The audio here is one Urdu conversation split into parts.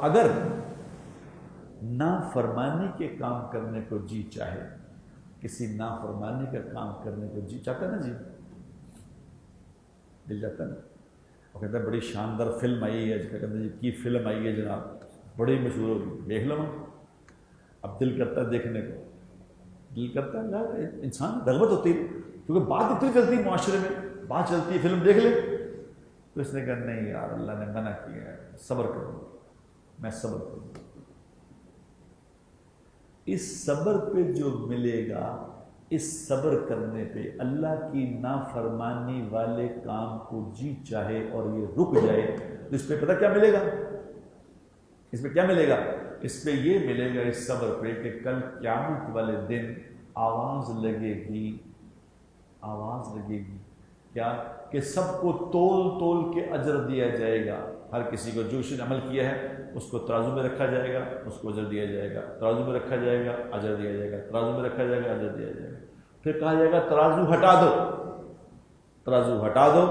اگر نافرمانی کے کام کرنے کو جی چاہے، کسی نافرمانی کا کام کرنے کو جی چاہتا ہے نا، جی دل جاتا ہے نا، وہ کہتا ہے بڑی شاندار فلم آئی ہے، کہتا ہے جی کی فلم آئی ہے جناب، بڑی مشہور ہوگی، دیکھ لو۔ اب دل کرتا ہے دیکھنے کو، دل کرتا ہے یار انسان رغبت ہوتی ہے، کیونکہ بات اتنی چلتی ہے معاشرے میں، بات چلتی ہے فلم دیکھ لے، تو اس نے کہا نہیں یار اللہ نے منع کیا ہے، صبر کروں، میں صبر کروں۔ اس صبر پہ جو ملے گا، اس صبر کرنے پہ اللہ کی نافرمانی والے کام کو جی چاہے اور یہ رک جائے، تو اس پہ پتہ کیا ملے گا؟ اس پہ کیا ملے گا؟ اس پہ یہ ملے گا اس صبر پہ کہ کل قیامت والے دن آواز لگے گی، آواز لگے گی کیا؟ کہ سب کو تول تول کے اجر دیا جائے گا، ہر کسی کو جو اس نے عمل کیا ہے اس کو ترازو میں رکھا جائے گا، اس کو اجر دیا جائے گا، ترازو میں رکھا جائے گا، اجر دیا جائے گا، ترازو میں رکھا جائے گا، اجر دیا جائے گا۔ پھر کہا جائے گا ترازو ہٹا دو، ترازو ہٹا دو،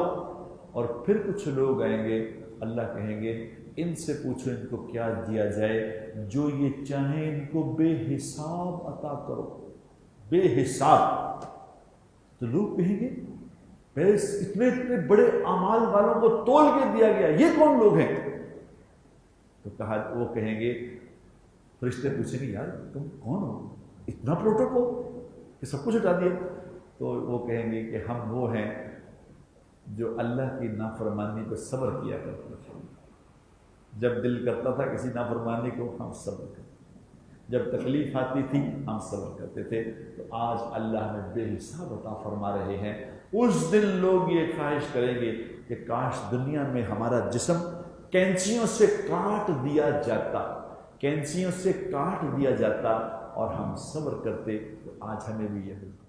اور پھر کچھ لوگ آئیں گے، اللہ کہیں گے ان سے پوچھو ان کو کیا دیا جائے، جو یہ چاہیں ان کو بے حساب عطا کرو، بے حساب۔ تو لوگ کہیں گے بس اتنے اتنے بڑے اعمال والوں کو تول کے دیا گیا، یہ کون لوگ ہیں؟ تو کہا وہ کہیں گے، فرشتے پوچھیں گے یار تم کون ہو، اتنا پروٹوکول کہ سب کچھ ہٹا دیا؟ تو وہ کہیں گے کہ ہم وہ ہیں جو اللہ کی نافرمانی پہ صبر کیا کرتے تھے، جب دل کرتا تھا کسی نافرمانی کو ہم صبر کرتے، جب تکلیف آتی تھی ہم صبر کرتے تھے، تو آج اللہ ہمیں بے حساب عطا فرما رہے ہیں۔ اس دن لوگ یہ خواہش کریں گے کہ کاش دنیا میں ہمارا جسم کینچیوں سے کاٹ دیا جاتا، کینچیوں سے کاٹ دیا جاتا اور ہم صبر کرتے، تو آج ہمیں بھی یہ ملتا۔